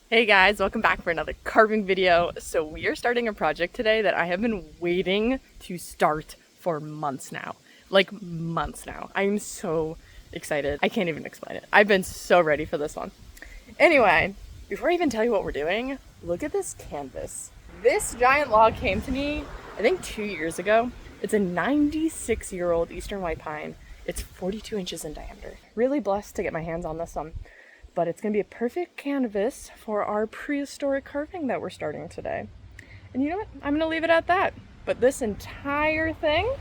Hey guys, welcome back for another carving video. So we are starting a project today that I have been waiting to start for months now. Like months now. I'm so excited. I can't even explain it. I've been so ready for this one. Anyway, before I even tell you what we're doing, look at this canvas. This giant log came to me, I think 2 years ago. It's a 96-year-old eastern white pine. It's 42 inches in diameter. Really blessed to get my hands on this one. But it's going to be a perfect canvas for our prehistoric carving that we're starting today. And you know what? I'm going to leave it at that. But this entire thing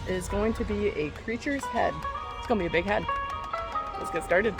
is going to be a creature's head. It's going to be a big head. Let's get started.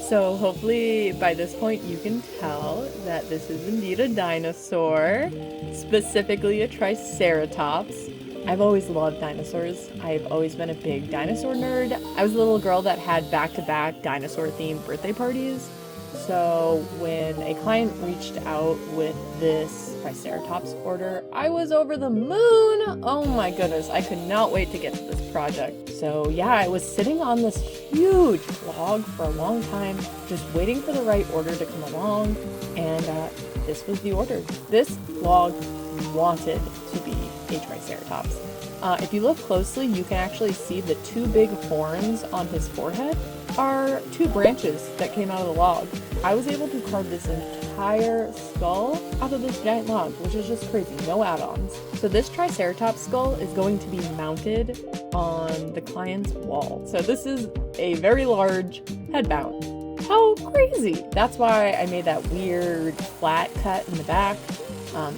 So hopefully by this point you can tell that this is indeed a dinosaur, specifically a Triceratops. I've always loved dinosaurs. I've always been a big dinosaur nerd. I was a little girl that had back-to-back dinosaur-themed birthday parties. So when a client reached out with this Triceratops order, I was over the moon. Oh my goodness, I could not wait to get to this project. So yeah, I was sitting on this huge log for a long time, just waiting for the right order to come along, and this was the order. This log wanted to be a Triceratops. If you look closely, you can actually see the two big horns on his forehead are two branches that came out of the log. I was able to carve this entire skull out of this giant log, which is just crazy, no add-ons. So this Triceratops skull is going to be mounted on the client's wall. So this is a very large head mount. How crazy! That's why I made that weird flat cut in the back.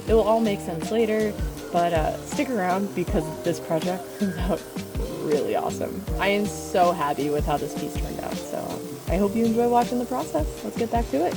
It will all make sense later, but stick around because this project turns out really awesome. I am so happy with how this piece turned out, so I hope you enjoy watching the process. Let's get back to it.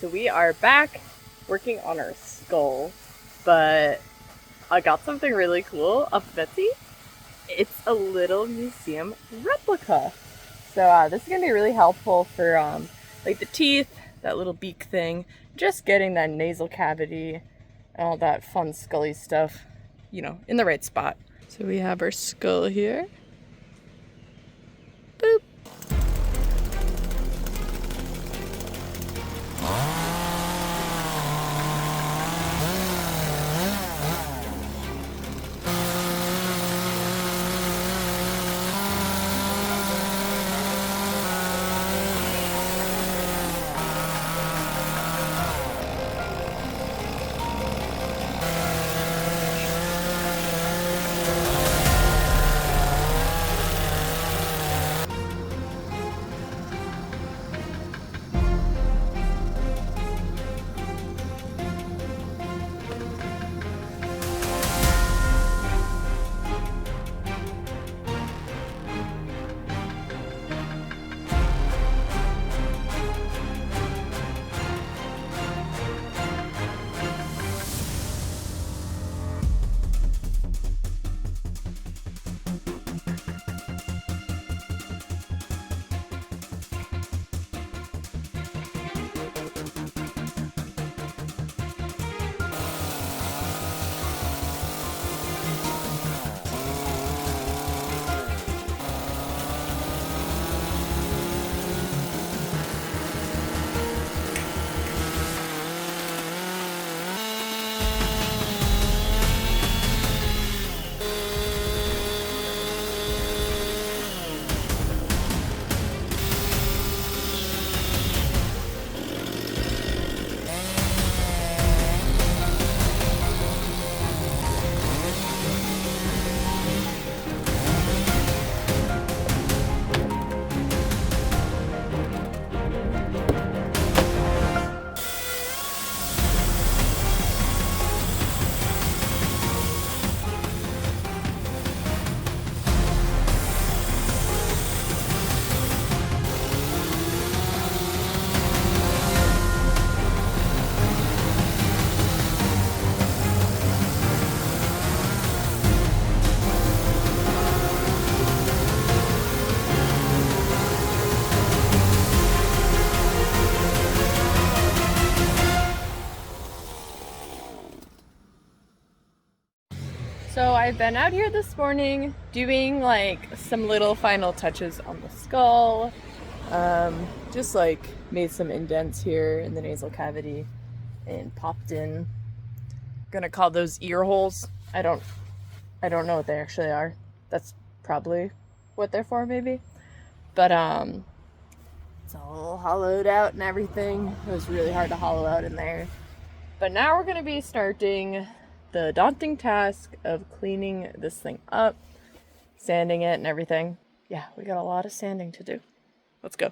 So we are back working on our skull, but I got something really cool of Betsy. It's a little museum replica. So this is gonna be really helpful for like the teeth, that little beak thing, just getting that nasal cavity, and all that fun scully stuff, you know, in the right spot. So we have our skull here. Boop. So I've been out here this morning doing like some little final touches on the skull. Just like made some indents here in the nasal cavity and popped in. Gonna call those ear holes. I don't know what they actually are. That's probably what they're for, maybe. But it's all hollowed out and everything. It was really hard to hollow out in there. But now we're gonna be starting the daunting task of cleaning this thing up, sanding it and everything. Yeah, we got a lot of sanding to do. Let's go.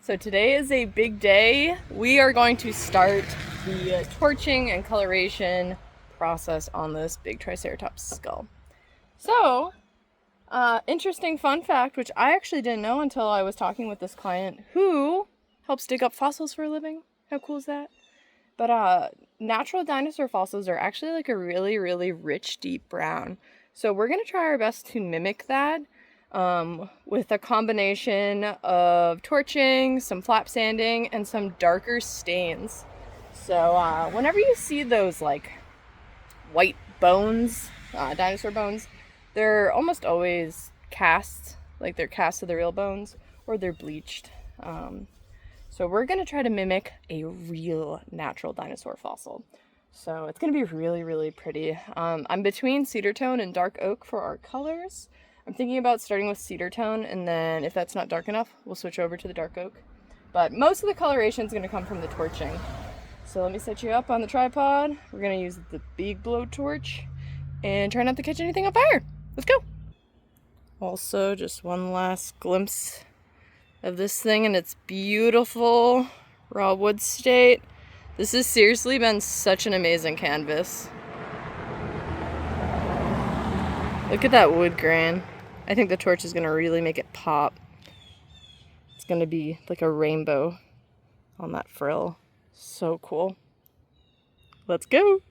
So today is a big day. We are going to start the torching and coloration process on this big Triceratops skull. So, interesting fun fact, which I actually didn't know until I was talking with this client who helps dig up fossils for a living. How cool is that? But natural dinosaur fossils are actually like a really, really rich, deep brown. So we're gonna try our best to mimic that with a combination of torching, some flap sanding, and some darker stains. So whenever you see those like white bones, dinosaur bones, they're almost always cast, like they're cast of the real bones, or they're bleached. So we're gonna try to mimic a real natural dinosaur fossil. So it's gonna be really, really pretty. I'm between cedar tone and dark oak for our colors. I'm thinking about starting with cedar tone, and then if that's not dark enough, we'll switch over to the dark oak. But most of the coloration is gonna come from the torching. So let me set you up on the tripod. We're gonna use the big blowtorch and try not to catch anything on fire. Let's go. Also, just one last glimpse of this thing in its beautiful raw wood state. This has seriously been such an amazing canvas. Look at that wood grain. I think the torch is gonna really make it pop. It's gonna be like a rainbow on that frill. So cool. Let's go.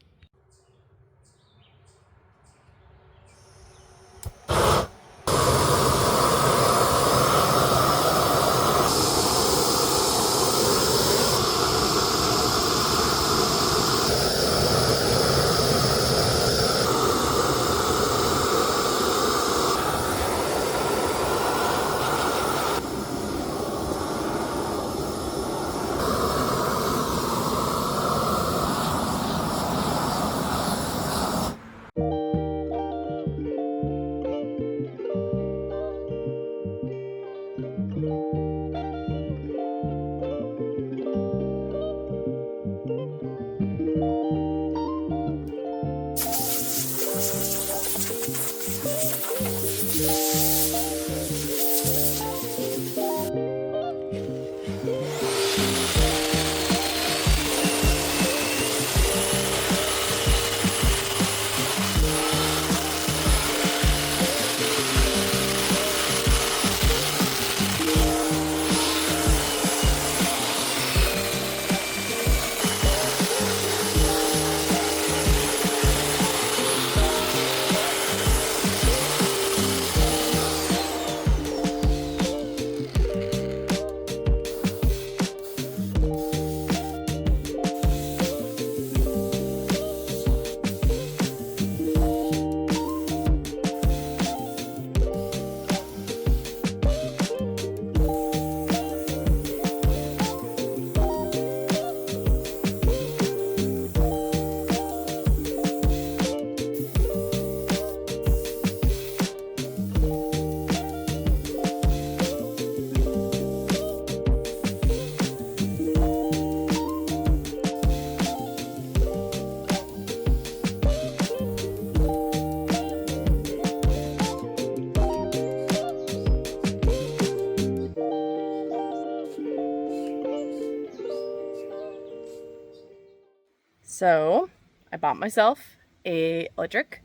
So I bought myself a electric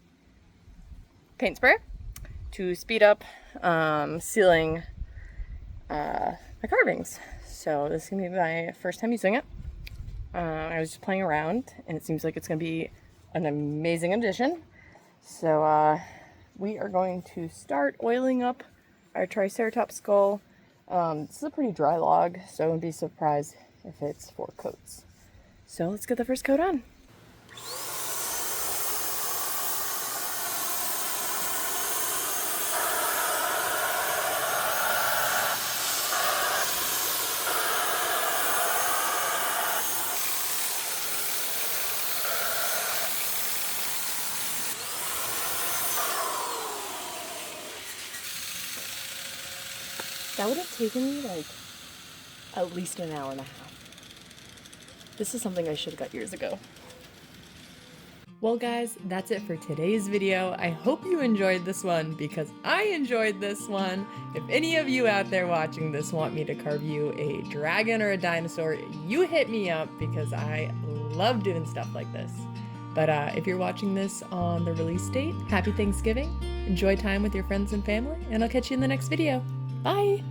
paint sprayer to speed up sealing my carvings. So this is gonna be my first time using it. I was just playing around, and it seems like it's gonna be an amazing addition. So we are going to start oiling up our Triceratops skull. This is a pretty dry log, so I wouldn't be surprised if it's 4 coats. So let's get the first coat on. That would have taken me like at least an hour and a half. This is something I should have got years ago. Well guys, that's it for today's video. I hope you enjoyed this one because I enjoyed this one. If any of you out there watching this want me to carve you a dragon or a dinosaur, you hit me up because I love doing stuff like this. But if you're watching this on the release date, happy Thanksgiving. Enjoy time with your friends and family, and I'll catch you in the next video. Bye!